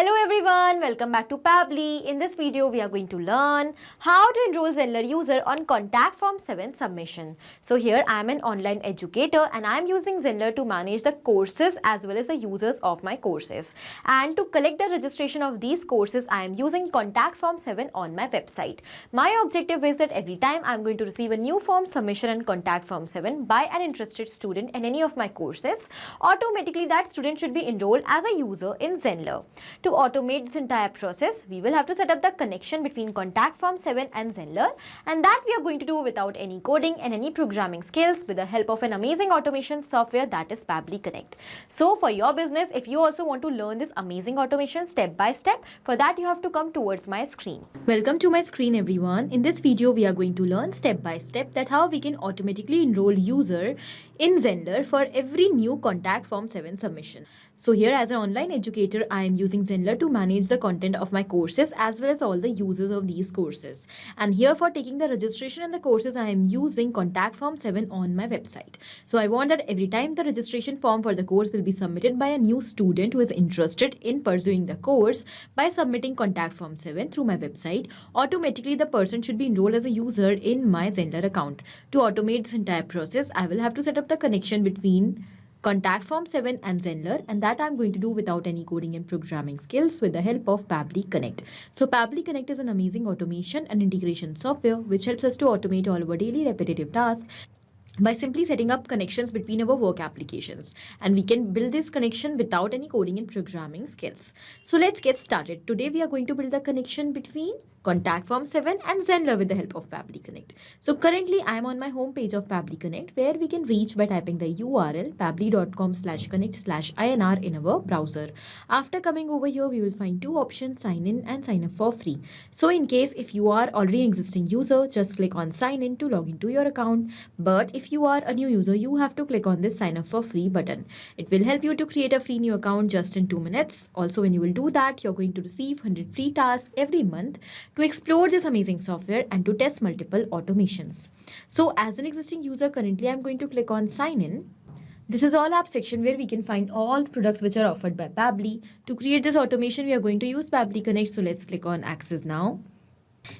Hello everyone, welcome back to Pabbly. In this video, we are going to learn how to enroll Zenler user on contact form 7 submission. So here I am an online educator and I am using Zenler to manage the courses as well as the users of my courses. And to collect the registration of these courses, I am using contact form 7 on my website. My objective is that every time I am going to receive a new form submission in contact form 7 by an interested student in any of my courses, automatically that student should be enrolled as a user in Zenler. To automate this entire process, we will have to set up the connection between contact form 7 and Zenler, and that we are going to do without any coding and any programming skills with the help of an amazing automation software that is Pabbly Connect. So for your business, if you also want to learn this amazing automation step by step, for that you have to come towards my screen. Welcome to my screen everyone. In this video, we are going to learn step by step that how we can automatically enroll user in Zenler for every new contact form 7 submission. So here as an online educator, I am using Zenler to manage the content of my courses as well as all the users of these courses. And here for taking the registration in the courses, I am using contact form 7 on my website. So I want that every time the registration form for the course will be submitted by a new student who is interested in pursuing the course by submitting contact form 7 through my website, automatically the person should be enrolled as a user in my Zenler account. To automate this entire process, I will have to set up the connection between contact form 7 and Zenler, and that I'm going to do without any coding and programming skills with the help of Pabbly Connect. So Pabbly Connect is an amazing automation and integration software which helps us to automate all our daily repetitive tasks by simply setting up connections between our work applications, and we can build this connection without any coding and programming skills. So let's get started. Today we are going to build the connection between contact form 7 and Zenler with the help of Pabbly Connect. So currently I am on my home page of Pabbly Connect, where we can reach by typing the URL pabbly.com/connect/INR in our browser. After coming over here, we will find two options: sign in and sign up for free. So in case if you are already an existing user, just click on sign in to log into your account. But if you are a new user, you have to click on this sign up for free button. It will help you to create a free new account just in 2 minutes. Also, when you will do that, you're going to receive 100 free tasks every month to explore this amazing software and to test multiple automations. So as an existing user, currently I'm going to click on sign in. This is all app section where we can find all the products which are offered by Pabbly. To create this automation, we are going to use Pabbly Connect. So let's click on access now.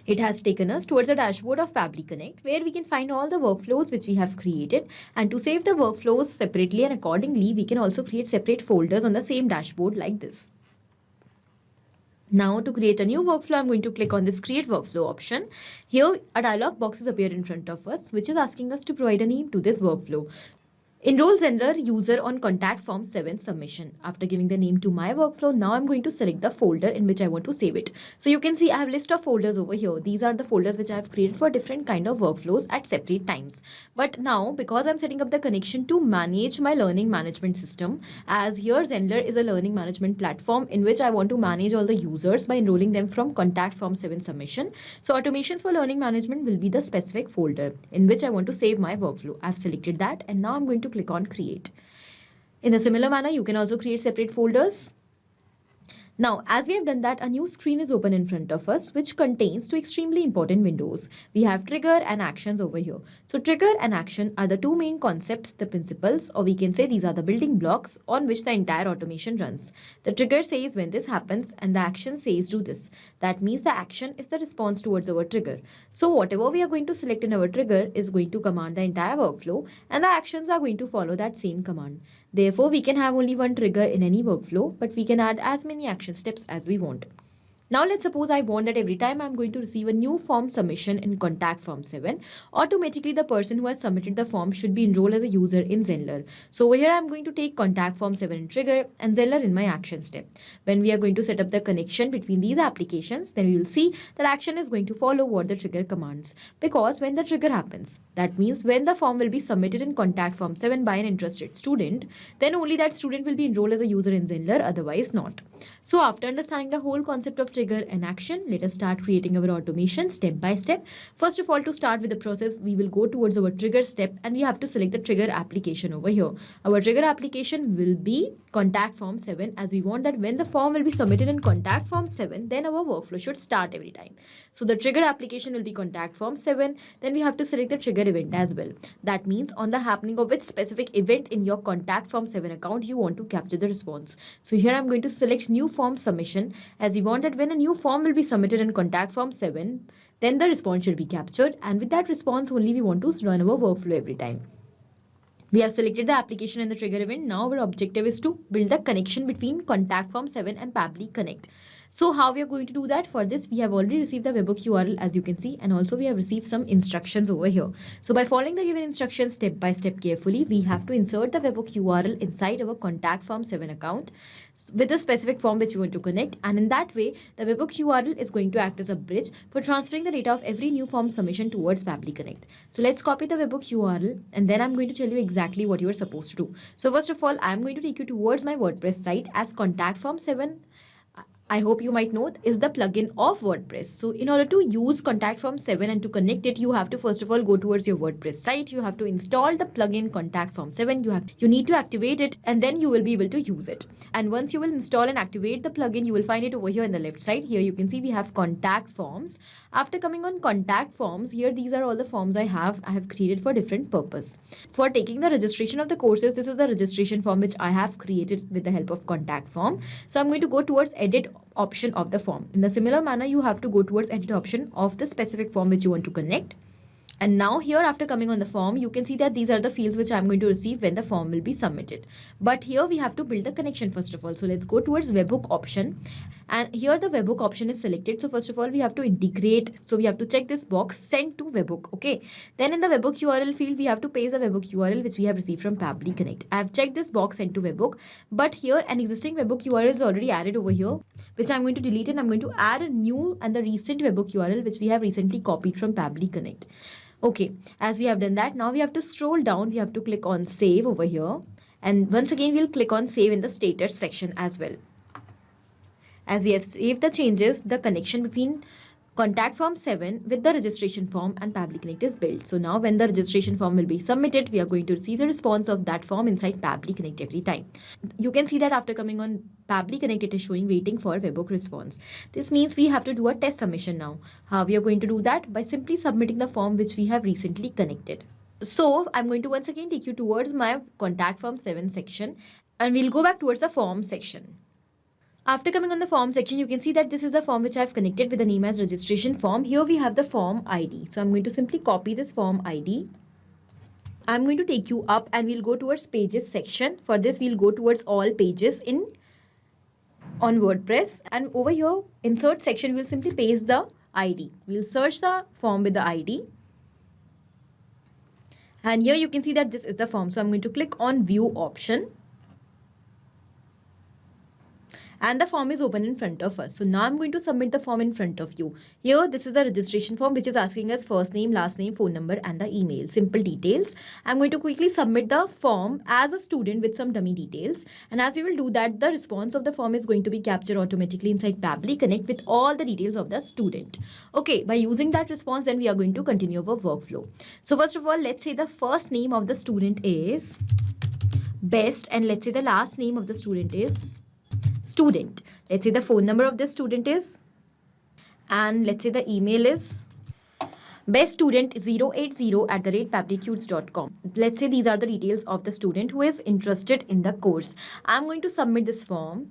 It has taken us towards the dashboard of Pabbly Connect, where we can find all the workflows which we have created. And to save the workflows separately and accordingly, we can also create separate folders on the same dashboard like this. Now to create a new workflow, I'm going to click on this create workflow option. Here a dialog box is appear in front of us, which is asking us to provide a name to this workflow. Enroll Zenler user on contact form 7 submission. After giving the name to my workflow, now I'm going to select the folder in which I want to save it. So you can see I have a list of folders over here. These are the folders which I have created for different kind of workflows at separate times. But now, because I'm setting up the connection to manage my learning management system, as here Zenler is a learning management platform in which I want to manage all the users by enrolling them from contact form 7 submission. So automations for learning management will be the specific folder in which I want to save my workflow. I've selected that, and now I'm going to click on create. In a similar manner, you can also create separate folders. Now, as we have done that, a new screen is open in front of us, which contains two extremely important windows. We have trigger and actions over here. So trigger and action are the two main concepts, the principles, or we can say these are the building blocks on which the entire automation runs. The trigger says when this happens and the action says do this. That means the action is the response towards our trigger. So whatever we are going to select in our trigger is going to command the entire workflow, and the actions are going to follow that same command. Therefore, we can have only one trigger in any workflow, but we can add as many action steps as we want. Now let's suppose I want that every time I'm going to receive a new form submission in contact form 7, automatically the person who has submitted the form should be enrolled as a user in Zenler. So over here I'm going to take contact form 7 in trigger and Zenler in my action step. When we are going to set up the connection between these applications, then we will see that action is going to follow what the trigger commands. Because when the trigger happens, that means when the form will be submitted in contact form 7 by an interested student, then only that student will be enrolled as a user in Zenler, otherwise not. So after understanding the whole concept of trigger and action, let us start creating our automation step by step. First of all, to start with the process, we will go towards our trigger step and we have to select the trigger application over here. Our trigger application will be contact form 7, as we want that when the form will be submitted in contact form 7, then our workflow should start every time. So the trigger application will be contact form 7. Then we have to select the trigger event as well. That means on the happening of which specific event in your contact form 7 account you want to capture the response. So here I'm going to select new form submission, as we want that when a new form will be submitted in contact form 7, then the response should be captured, and with that response only we want to run our workflow every time. We have selected the application and the trigger event. Now our objective is to build the connection between contact form 7 and Pabbly Connect. So how we are going to do that? For this, we have already received the webhook URL, as you can see, and also we have received some instructions over here. So by following the given instructions step by step carefully, we have to insert the webhook URL inside our contact form 7 account with a specific form which we want to connect, and in that way the webhook URL is going to act as a bridge for transferring the data of every new form submission towards Pabbly Connect. So let's copy the webhook URL, and then I'm going to tell you exactly what you are supposed to do. So first of all, I'm going to take you towards my WordPress site, as contact form 7, I hope you might know, is the plugin of WordPress. So in order to use contact form 7 and to connect it, you have to first of all go towards your WordPress site. You have to install the plugin contact form 7. You need to activate it, and then you will be able to use it. And once you will install and activate the plugin, you will find it over here in the left side. Here you can see we have contact forms. After coming on contact forms, here these are all the forms I have created for different purpose. For taking the registration of the courses, this is the registration form which I have created with the help of contact form. So I'm going to go towards edit option of the form. In the similar manner, you have to go towards edit option of the specific form which you want to connect. And now here, after coming on the form, you can see that these are the fields which I'm going to receive when the form will be submitted. But here we have to build the connection first of all. So let's go towards webhook option. And here the webhook option is selected. So first of all, we have to integrate. So we have to check this box, send to webhook. Okay. Then in the webhook URL field, we have to paste the webhook URL which we have received from Pabbly Connect. I have checked this box, send to webhook. But here an existing webhook URL is already added over here, which I'm going to delete, and I'm going to add a new and the recent webhook URL which we have recently copied from Pabbly Connect. Okay, as we have done that, now we have to scroll down. We have to click on save over here. And once again, we'll click on save in the status section as well. As we have saved the changes, the connection between contact form 7 with the registration form and Pabbly Connect is built. So now when the registration form will be submitted, we are going to receive the response of that form inside Pabbly Connect every time. You can see that after coming on Pabbly Connect, it is showing waiting for webhook response. This means we have to do a test submission now. How we are going to do that? By simply submitting the form which we have recently connected. So I'm going to once again take you towards my contact form 7 section, and we'll go back towards the form section. After coming on the form section, you can see that this is the form which I have connected with the name as registration form. Here we have the form ID. So I'm going to simply copy this form ID. I'm going to take you up and we'll go towards pages section. For this, we'll go towards all pages on WordPress. And over here, insert section, we'll simply paste the ID. We'll search the form with the ID. And here you can see that this is the form. So I'm going to click on view option. And the form is open in front of us. So now I'm going to submit the form in front of you. Here, this is the registration form which is asking us first name, last name, phone number, and the email. Simple details. I'm going to quickly submit the form as a student with some dummy details. And as we will do that, the response of the form is going to be captured automatically inside Pabbly Connect with all the details of the student. Okay, by using that response, then we are going to continue our workflow. So first of all, let's say the first name of the student is Best, and let's say the last name of the student is Student. Let's say the phone number of the student is, and let's say the email is beststudent080@pabblytudes.com. Let's say these are the details of the student who is interested in the course. I'm going to submit this form.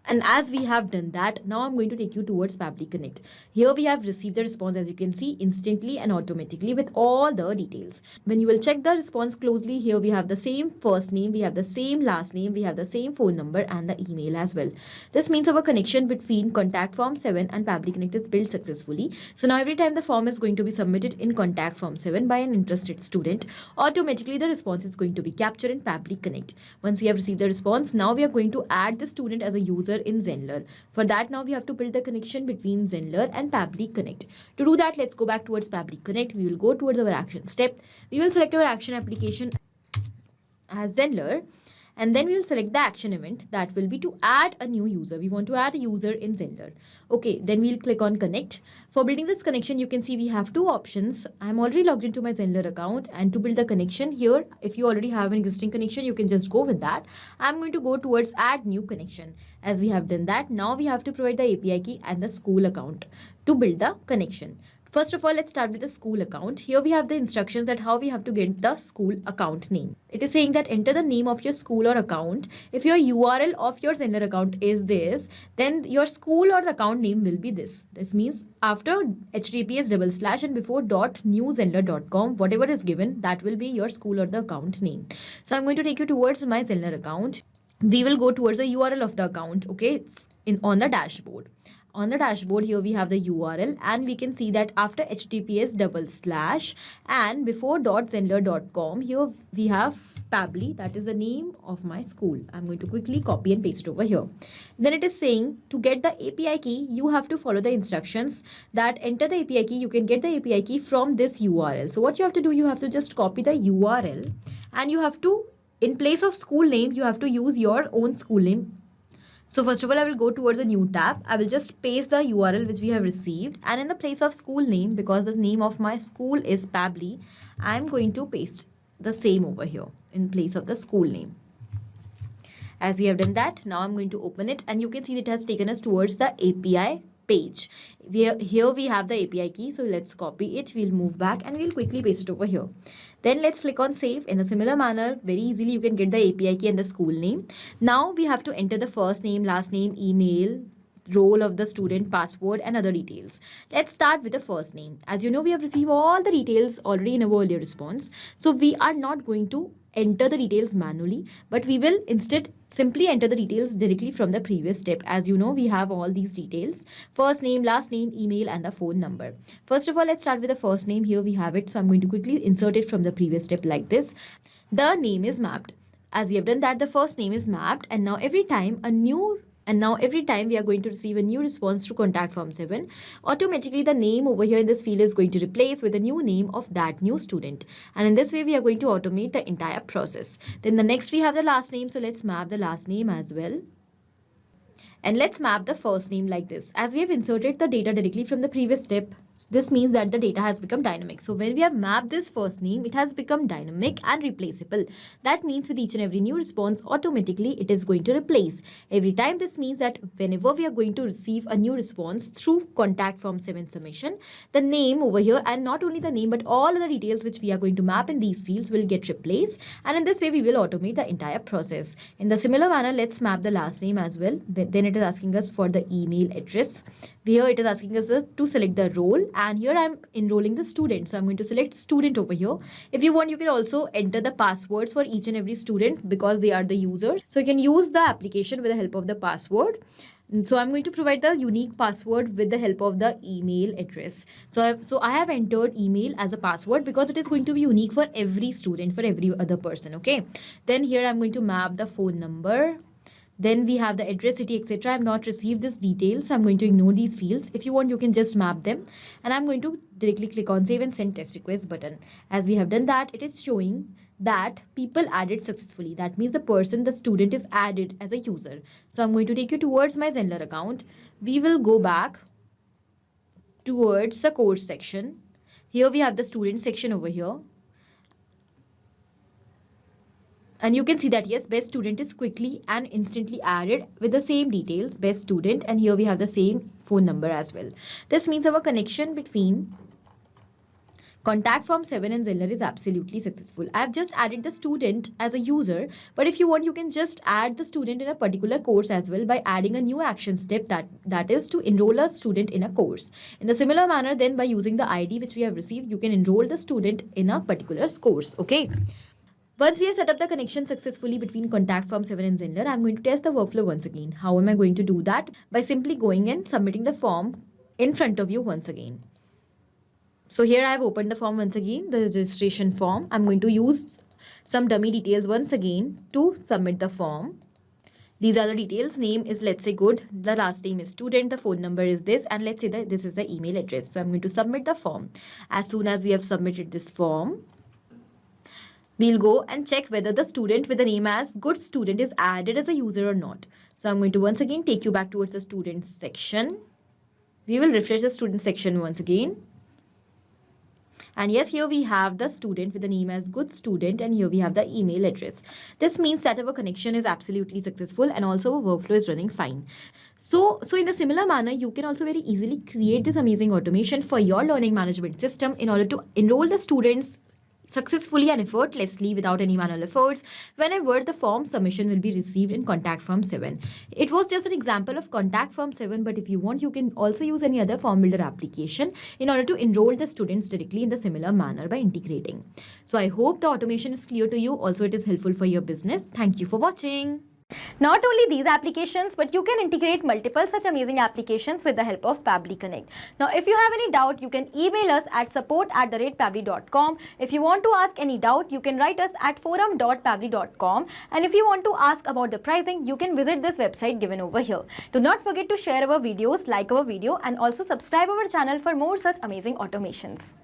And as we have done that, now I'm going to take you towards Pabbly Connect. Here we have received the response, as you can see, instantly and automatically with all the details. When you will check the response closely, here we have the same first name, we have the same last name, we have the same phone number and the email as well. This means our connection between contact form 7 and Pabbly Connect is built successfully. So now every time the form is going to be submitted in contact form 7 by an interested student, automatically the response is going to be captured in Pabbly Connect. Once we have received the response, now we are going to add the student as a user in Zenler. For that, now we have to build the connection between Zenler and Pabbly Connect. To do that, let's go back towards Pabbly Connect. We will go towards our action step. We will select our action application as Zenler, and then we will select the action event that will be to add a new user. We want to add a user in Zenler. Okay, then we'll click on connect. For building this connection, you can see we have two options. I'm already logged into my Zenler account, and to build the connection here, if you already have an existing connection, you can just go with that. I'm going to go towards add new connection. As we have done that, now we have to provide the API key and the school account to build the connection. First of all, let's start with the school account. Here we have the instructions that how we have to get the school account name. It is saying that enter the name of your school or account. If your URL of your Zenler account is this, then your school or the account name will be this. This means after https:// and before .newzenler.com, whatever is given, that will be your school or the account name. So I'm going to take you towards my Zenler account. We will go towards the URL of the account, okay, on the dashboard. On the dashboard, here we have the URL, and we can see that after https:/ and before .zenler.com, here we have Pabbly, that is the name of my school. I'm going to quickly copy and paste it over here. Then it is saying to get the API key, you have to follow the instructions that enter the API key. You can get the API key from this URL. So what you have to do, you have to just copy the URL, and you have to, in place of school name, you have to use your own school name. So first of all, I will go towards a new tab. I will just paste the URL which we have received, and in the place of school name, because the name of my school is Pabbly, I am going to paste the same over here in place of the school name. As we have done that, now I'm going to open it, and you can see that it has taken us towards the API page. Here we have the API key, so let's copy it. We'll move back and we'll quickly paste it over here. Then let's click on save. In a similar manner, very easily you can get the API key and the school name. Now we have to enter the first name, last name, email, role of the student, password, and other details. Let's start with the first name. As you know, we have received all the details already in our earlier response. So we are not going to enter the details manually, but we will instead simply enter the details directly from the previous step. As you know, we have all these details: first name, last name, email, and the phone number. First of all, let's start with the first name. Here we have it. So I'm going to quickly insert it from the previous step like this. The name is mapped. As we have done that, the first name is mapped, and now every time we are going to receive a new response to contact form 7, automatically the name over here in this field is going to replace with the new name of that new student. And in this way, we are going to automate the entire process. Then the next we have the last name. So let's map the last name as well. And let's map the first name like this. As we have inserted the data directly from the previous step, this means that the data has become dynamic. So when we have mapped this first name, it has become dynamic and replaceable. That means with each and every new response, automatically it is going to replace. Every time, this means that whenever we are going to receive a new response through contact form 7 submission, the name over here, and not only the name but all other details which we are going to map in these fields, will get replaced. And in this way, we will automate the entire process. In the similar manner, let's map the last name as well. Then it is asking us for the email address. Here it is asking us to select the role, and here I'm enrolling the student. So I'm going to select student over here. If you want, you can also enter the passwords for each and every student because they are the users. So you can use the application with the help of the password. So I'm going to provide the unique password with the help of the email address. So I have entered email as a password because it is going to be unique for every student, for every other person. Okay. Then here I'm going to map the phone number. Then we have the address, city, etc. I have not received this details, so I'm going to ignore these fields. If you want, you can just map them. And I'm going to directly click on save and send test request button. As we have done that, it is showing that people added successfully. That means the student is added as a user. So I'm going to take you towards my Zenler account. We will go back towards the course section. Here we have the student section over here. And you can see that yes, best student is quickly and instantly added with the same details, best student, and here we have the same phone number as well. This means our connection between contact form 7 and Zenler is absolutely successful. I have just added the student as a user, but if you want, you can just add the student in a particular course as well by adding a new action step that is to enroll a student in a course. In the similar manner, then by using the ID which we have received, you can enroll the student in a particular course. Okay. Once we have set up the connection successfully between contact form 7 and Zenler, I'm going to test the workflow once again. How am I going to do that? By simply going and submitting the form in front of you once again. So here I have opened the form once again, the registration form. I'm going to use some dummy details once again to submit the form. These are the details. Name is, let's say, good. The last name is student. The phone number is this. And let's say that this is the email address. So I'm going to submit the form. As soon as we have submitted this form, we'll go and check whether the student with the name as good student is added as a user or not. So I'm going to once again take you back towards the students section. We will refresh the student section once again. And yes, here we have the student with the name as good student, and here we have the email address. This means that our connection is absolutely successful and also our workflow is running fine. So in a similar manner, you can also very easily create this amazing automation for your learning management system in order to enroll the students successfully and effortlessly without any manual efforts whenever the form submission will be received in contact form 7. It was just an example of contact form 7, but if you want, you can also use any other form builder application in order to enroll the students directly in the similar manner by integrating. So I hope the automation is clear to you. Also, it is helpful for your business. Thank you for watching. Not only these applications, but you can integrate multiple such amazing applications with the help of Pabbly Connect. Now, if you have any doubt, you can email us at support@pabbly.com. If you want to ask any doubt, you can write us at forum.pabbly.com. And if you want to ask about the pricing, you can visit this website given over here. Do not forget to share our videos, like our video, and also subscribe our channel for more such amazing automations.